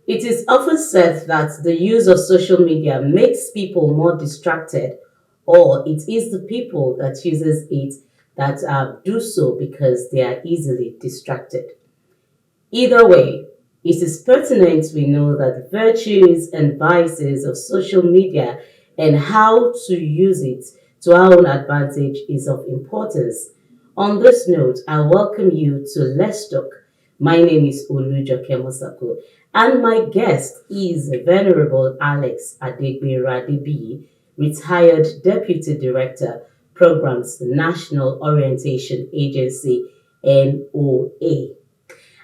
It is often said that the use of social media makes people more distracted, or it is the people that uses it that do so because they are easily distracted. Either way, it is pertinent we know that the virtues and vices of social media and how to use it to our own advantage is of importance. On this note, I welcome you to Let's Talk. My name is Olujoke Mosako, and my guest is Venerable Alex Adebiyi, retired Deputy Director, Programs National Orientation Agency, NOA.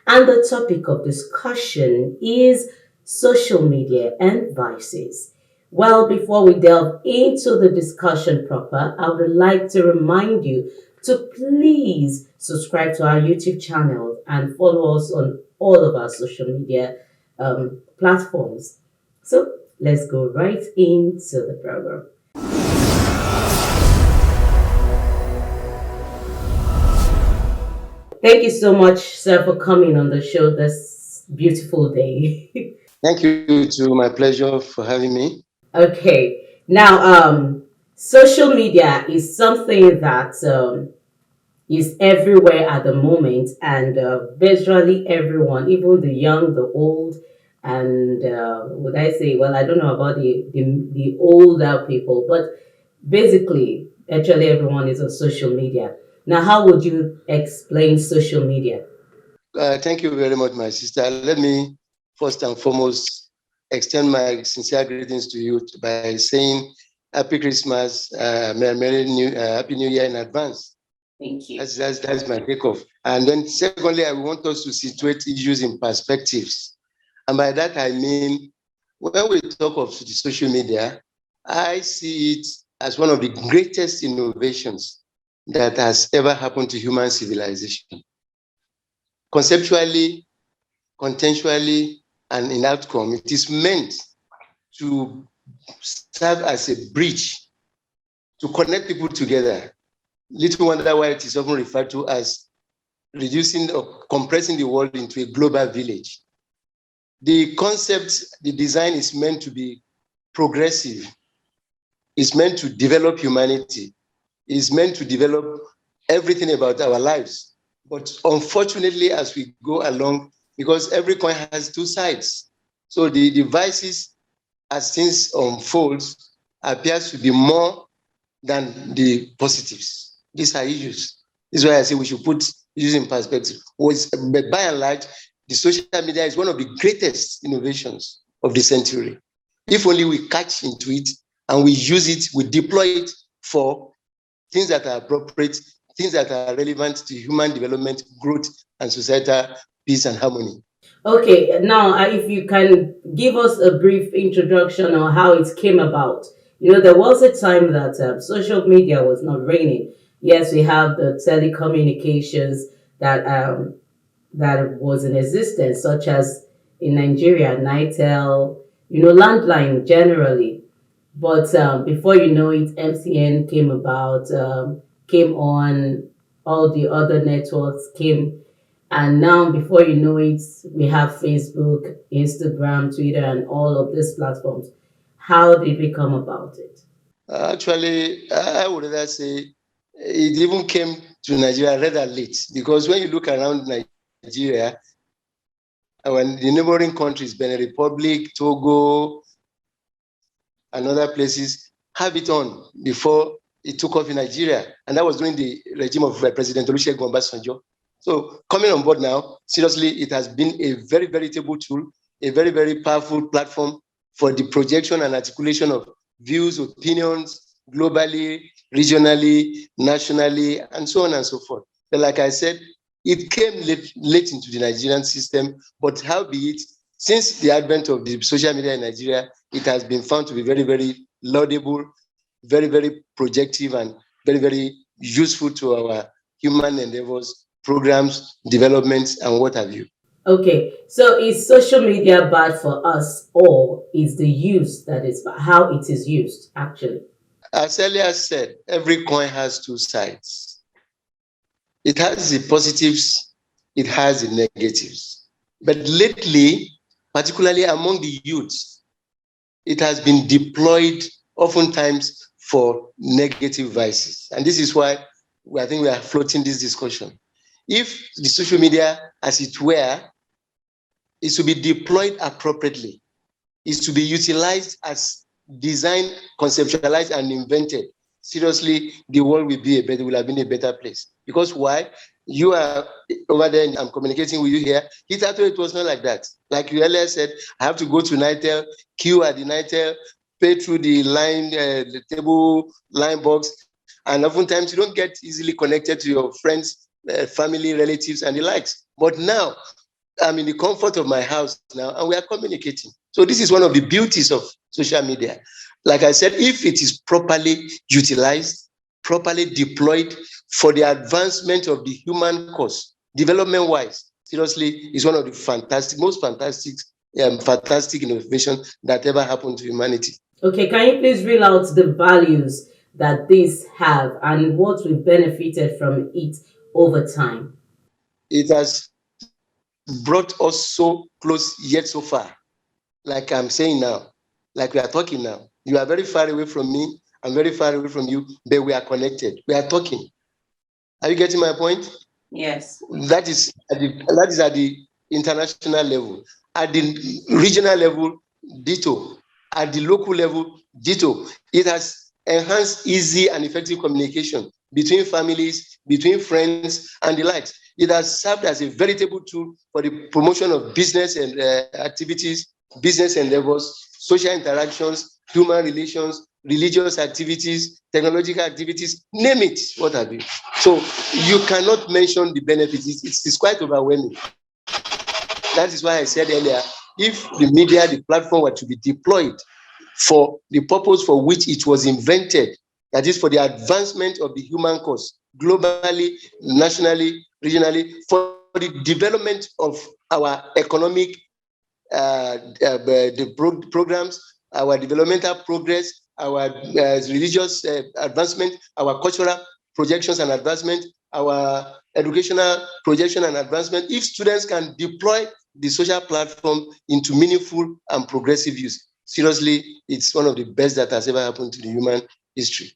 And the topic of discussion is social media and vices. Well, before we delve into the discussion proper, I would like to remind you to please subscribe to our YouTube channel and follow us on all of our social media platforms. So let's go right into the program. Thank you so much, sir, for coming on the show this beautiful day. Thank you too. My pleasure for having me. Okay. Now, social media is something that is everywhere at the moment, and virtually everyone, even the young, the old, and would I say, well, I don't know about the older people, but basically, actually, everyone is on social media. Now, how would you explain social media? Thank you very much, my sister. Let me first and foremost extend my sincere greetings to you by saying Happy Christmas, Happy New Year in advance. Thank you. That's my takeoff. And then secondly, I want us to situate issues in perspectives. And by that, I mean, when we talk of the social media, I see it as one of the greatest innovations that has ever happened to human civilization. Conceptually, contextually, and in outcome, it is meant to serve as a bridge to connect people together. Little wonder why it is often referred to as reducing or compressing the world into a global village. The concept, the design is meant to be progressive. It's meant to develop humanity. It's meant to develop everything about our lives. But unfortunately, as we go along, because every coin has two sides, so the devices, as things unfolds, appears to be more than the positives. These are issues. This is why I say we should put issues in perspective. But by and large, the social media is one of the greatest innovations of the century. If only we catch into it and we use it, we deploy it for things that are appropriate, things that are relevant to human development, growth, and societal peace and harmony. Okay, now if you can give us a brief introduction on how it came about. You know, there was a time that social media was not reigning. Yes, we have the telecommunications that that was in existence, such as in Nigeria, Nitel, you know, landline generally. But before you know it, MCN came about, came on, all the other networks came, and now before you know it, we have Facebook, Instagram, Twitter, and all of these platforms. How did we come about it? Actually, I would rather say it even came to Nigeria rather late, because when you look around Nigeria, when the neighboring countries, Benin Republic, Togo, and other places have it on before it took off in Nigeria. And that was during the regime of President Olusegun Obasanjo. So coming on board now, seriously, it has been a very veritable tool, a very, very powerful platform for the projection and articulation of views, opinions, globally, regionally, nationally, and so on and so forth. But like I said, it came late into the Nigerian system, but howbeit, since the advent of the social media in Nigeria, it has been found to be very, very laudable, very, very projective, and very, very useful to our human endeavors, programs, developments, and what have you. Okay, so is social media bad for us, or is the use that is bad, how it is used actually? As earlier said, every coin has two sides. It has the positives, it has the negatives. But lately, particularly among the youths, it has been deployed oftentimes for negative vices. And this is why I think we are floating this discussion. If the social media, as it were, is to be deployed appropriately, is to be utilized as designed, conceptualized, and invented, seriously, the world will have been a better place. Because why? You are over there and I'm communicating with you here. Hitherto, it was not like that. Like you earlier said, I have to go to Nitel, queue at the Nitel, pay through the line, the table line box, and oftentimes you don't get easily connected to your friends, family, relatives, and the likes. But now, I'm in the comfort of my house now, and we are communicating. So this is one of the beauties of social media. Like I said, if it is properly utilized, properly deployed for the advancement of the human cause, development-wise, seriously, is one of the most fantastic innovation that ever happened to humanity. Okay, can you please reel out the values that these have and what we've benefited from it over time? It has brought us so close yet so far. Like I'm saying now, like we are talking now. You are very far away from me. I'm very far away from you, but we are connected. We are talking. Are you getting my point? Yes. That is at the international level. At the regional level, ditto. At the local level, ditto. It has enhanced easy and effective communication between families, between friends, and the likes. It has served as a veritable tool for the promotion of business and activities, business endeavors, social interactions, human relations, religious activities, technological activities, name it, what have you. So you cannot mention the benefits. It's quite overwhelming. That is why I said earlier, if the media, the platform were to be deployed for the purpose for which it was invented, that is for the advancement of the human cause, globally, nationally, regionally, for the development of our economic programs, our developmental progress, our religious advancement, our cultural projections and advancement, our educational projection and advancement. If students can deploy the social platform into meaningful and progressive use, seriously, it's one of the best that has ever happened to the human history.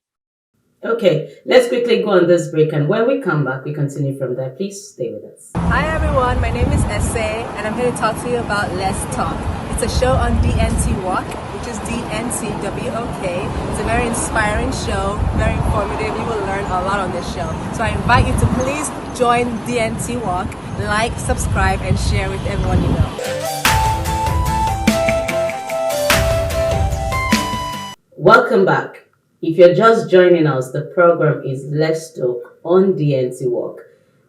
Okay, let's quickly go on this break, and when we come back, we continue from there. Please stay with us. Hi everyone, my name is Essay, and I'm here to talk to you about Let's Talk. It's a show on DNTWOK, which is DNTWOK. It's a very inspiring show, very informative. You will learn a lot on this show. So I invite you to please join DNTWOK, like, subscribe, and share with everyone you know. Welcome back. If you're just joining us, the program is Let's Talk on DNTWOK.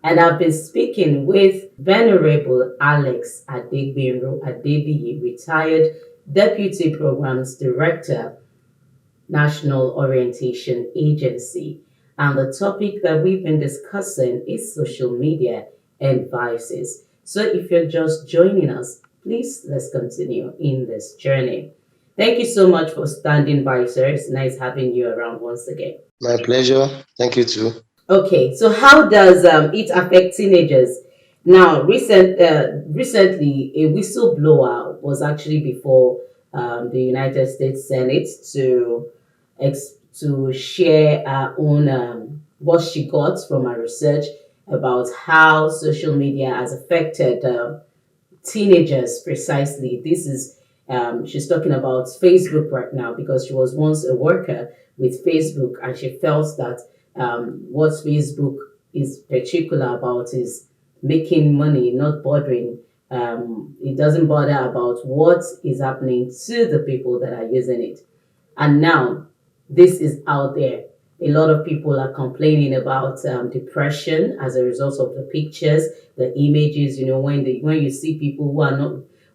And I've been speaking with Venerable Alex Adebiyi, retired Deputy Programs Director, National Orientation Agency. And the topic that we've been discussing is social media and vices. So if you're just joining us, please let's continue in this journey. Thank you so much for standing by, sir. It's nice having you around once again. My pleasure. Thank you too. Okay, so how does it affect teenagers? Now, recently, a whistleblower was actually before the United States Senate to share her own what she got from her research about how social media has affected teenagers precisely. This is she's talking about Facebook right now because she was once a worker with Facebook and she felt that what Facebook is particular about is making money, not bothering. It doesn't bother about what is happening to the people that are using it. And now this is out there. A lot of people are complaining about depression as a result of the pictures, the images. You know, when you see people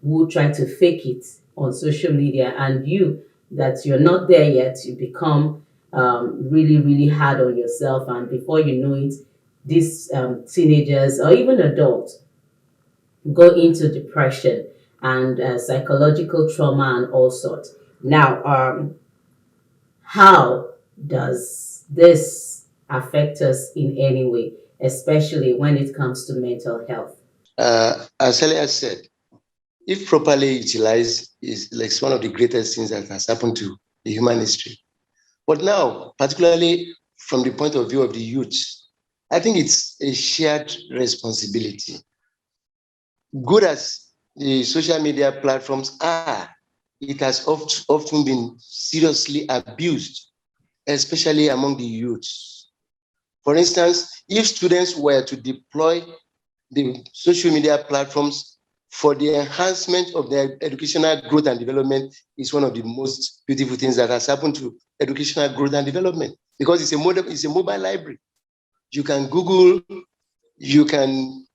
who try to fake it on social media, and you're not there yet, you become really, really hard on yourself, and before you know it, these teenagers or even adults go into depression and psychological trauma and all sorts. Now, how does this affect us in any way, especially when it comes to mental health? As Celia said, if properly utilized, is like one of the greatest things that has happened to the human history. But now, particularly from the point of view of the youth, I think it's a shared responsibility. Good as the social media platforms are, it has often been seriously abused, especially among the youths. For instance, if students were to deploy the social media platforms for the enhancement of their educational growth and development, is one of the most beautiful things that has happened to educational growth and development, because it's a mobile library. You can Google, you can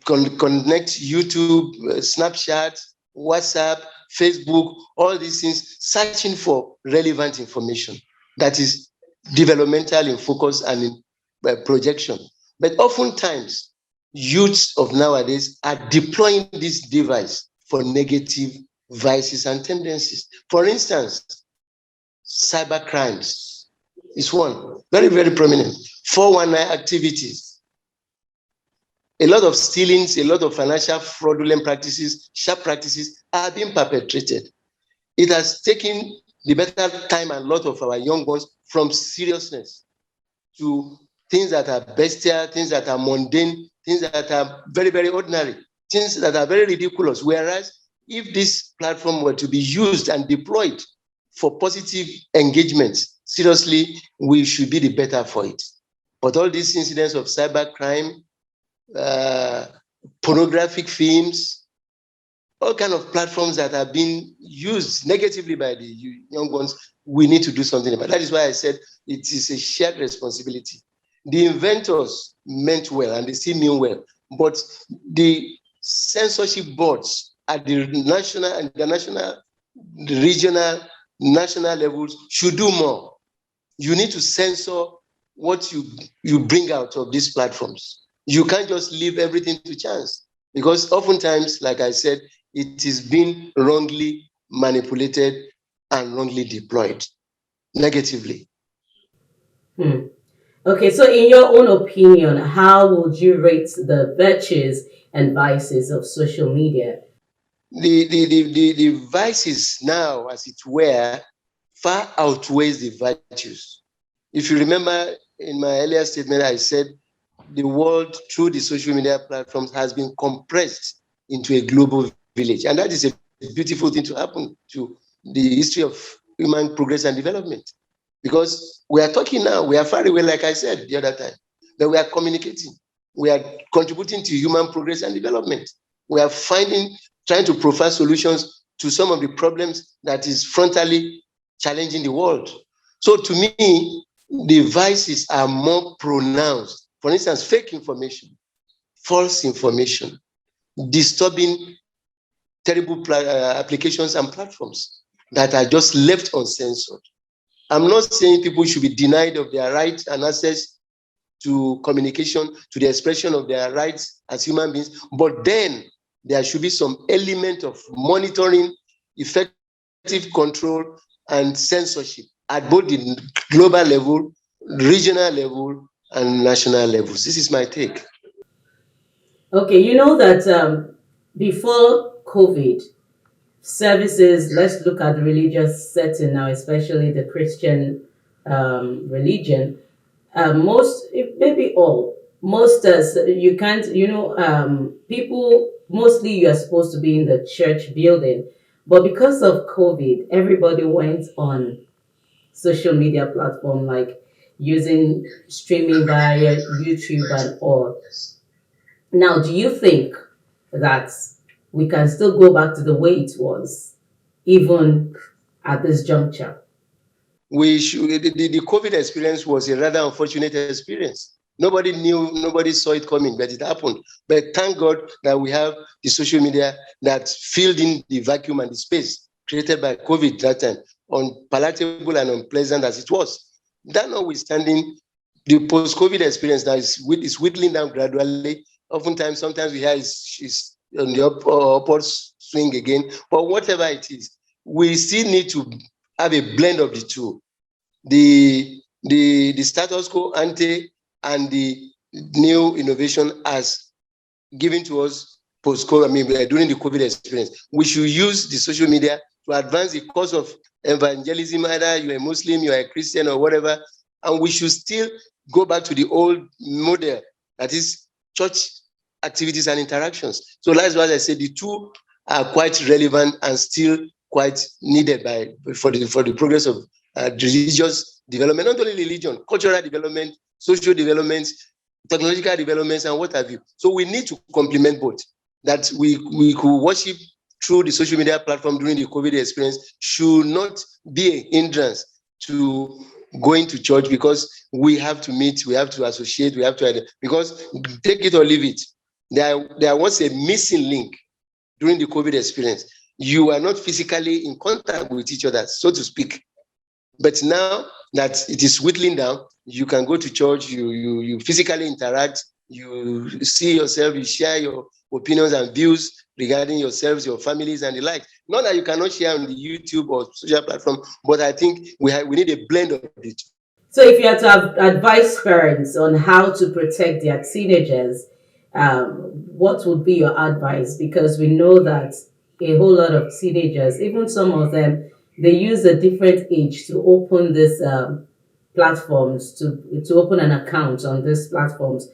connect YouTube, Snapchat, WhatsApp, Facebook, all these things, searching for relevant information that is developmental in focus and in projection. But oftentimes, youths of nowadays are deploying this device for negative vices and tendencies. For instance, cyber crimes is one, very, very prominent. 419 activities, a lot of stealings, a lot of financial fraudulent practices, sharp practices are being perpetrated. It has taken the better time and a lot of our young ones from seriousness to things that are bestial, things that are mundane, things that are very, very ordinary, things that are very ridiculous. Whereas if this platform were to be used and deployed for positive engagements, seriously, we should be the better for it. But all these incidents of cybercrime, pornographic films, all kind of platforms that are being used negatively by the young ones, we need to do something about it. That is why I said it is a shared responsibility. The inventors meant well and they still mean well, but the censorship boards at the national and international, the regional, national levels should do more. You need to censor what you bring out of these platforms. You can't just leave everything to chance, because oftentimes, like I said, it is being wrongly manipulated and wrongly deployed negatively. Okay, so in your own opinion, how would you rate the virtues and vices of social media? The vices now, as it were, far outweighs the virtues. If you remember in my earlier statement, I said the world through the social media platforms has been compressed into a global village. And that is a beautiful thing to happen to the history of human progress and development. Because we are talking now, we are far away, like I said the other time, but we are communicating. We are contributing to human progress and development. We are trying to provide solutions to some of the problems that is frontally challenging the world. So to me, the vices are more pronounced. For instance, fake information, false information, disturbing, terrible applications and platforms that are just left uncensored. I'm not saying people should be denied of their rights and access to communication, to the expression of their rights as human beings, but then there should be some element of monitoring, effective control, and censorship at both the global level, regional level, and national levels. This is my take. Okay, you know that before COVID, services, let's look at the religious setting now, especially the Christian religion. Most, maybe all, most you can't, people, mostly you are supposed to be in the church building. But because of COVID, everybody went on social media platform like using streaming via YouTube and all. Now, do you think that we can still go back to the way it was, even at this juncture? The COVID experience was a rather unfortunate experience. Nobody knew, nobody saw it coming, but it happened. But thank God that we have the social media that filled in the vacuum and the space created by COVID that time, unpalatable and unpleasant as it was. That notwithstanding, the post-COVID experience that is whittling down gradually. Oftentimes, sometimes we hear it's on the upward swing again. But whatever it is, we still need to have a blend of the two. The status quo ante and the new innovation has given to us post-COVID, during the COVID experience. We should use the social media to advance the cause of evangelism, either you're a Muslim, you're a Christian, or whatever. And we should still go back to the old model, that is church activities and interactions. So that's why I say the two are quite relevant and still quite needed for the progress of religious development, not only religion, cultural development, social development, technological developments, and what have you. So we need to complement both. That we could worship through the social media platform during the COVID experience should not be a hindrance to going to church, because we have to meet, we have to associate, we have to, because take it or leave it, there was a missing link during the COVID experience. You are not physically in contact with each other, so to speak. But now that it is whittling down, you can go to church, you physically interact, you see yourself, you share your opinions and views regarding yourselves, your families, and the like. Not that you cannot share on the YouTube or social platform, but I think we need a blend of it. So, if you had to advise parents on how to protect their teenagers, what would be your advice? Because we know that a whole lot of teenagers, even some of them, they use a different age to open these platforms, to open an account on these platforms.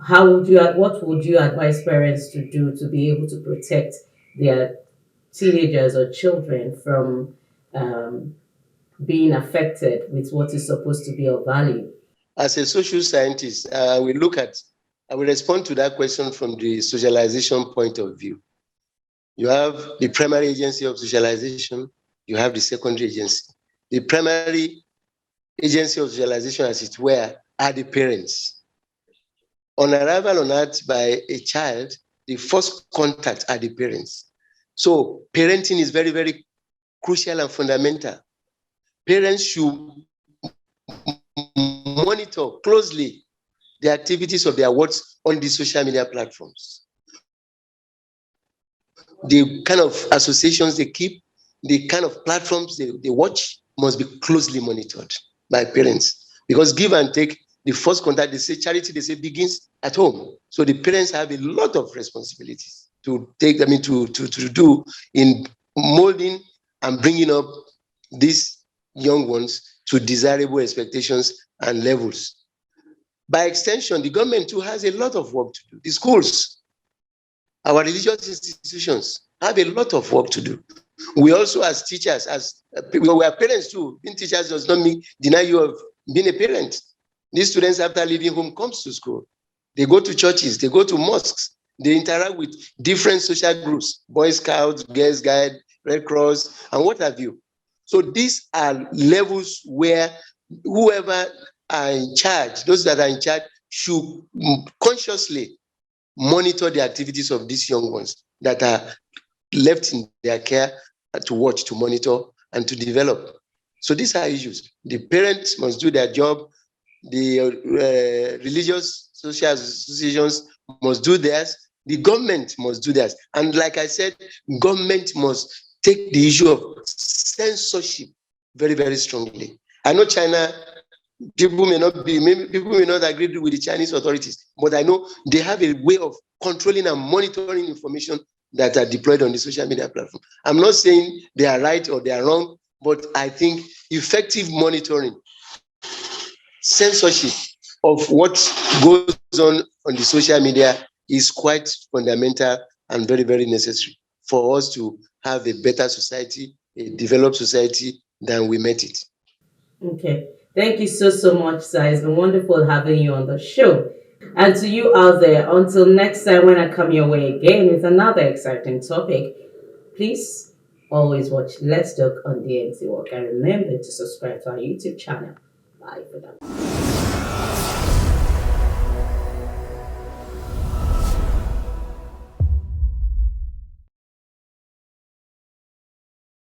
What would you advise parents to do to be able to protect their teenagers or children from being affected with what is supposed to be of value? As a social scientist, I will respond to that question from the socialization point of view. You have the primary agency of socialization, you have the secondary agency. The primary agency of socialization, as it were, are the parents. On arrival on earth by a child, the first contact are the parents. So parenting is very, very crucial and fundamental. Parents should monitor closely the activities of their wards on the social media platforms. The kind of associations they keep, the kind of platforms they watch must be closely monitored by parents. Because give and take, the first contact, they say charity, they say begins at home. So the parents have a lot of responsibilities to take them to do in molding and bringing up these young ones to desirable expectations and levels. By extension, the government too has a lot of work to do. The schools, our religious institutions have a lot of work to do. We also, as teachers, we are parents too. Being teachers does not deny you of being a parent. These students, after leaving home, comes to school. They go to churches, they go to mosques, they interact with different social groups, Boy Scouts, Girls Guide, Red Cross, and what have you. So these are levels where whoever are in charge, those that are in charge, should consciously monitor the activities of these young ones that are left in their care to watch, to monitor, and to develop. So these are issues. The parents must do their job. The religious social associations must do theirs. The government must do theirs. And like I said, government must take the issue of censorship very, very strongly. I know China, people may not agree with the Chinese authorities, but I know they have a way of controlling and monitoring information that are deployed on the social media platform. I'm not saying they are right or they are wrong, but I think effective monitoring, censorship of what goes on the social media is quite fundamental and very, very necessary for us to have a better society, a developed society than we met it. Okay. Thank you so much, sir. It's been wonderful having you on the show. And to you out there, until next time when I come your way again with another exciting topic, please always watch Let's Talk on DNTWOK and remember to subscribe to our YouTube channel. Bye for now.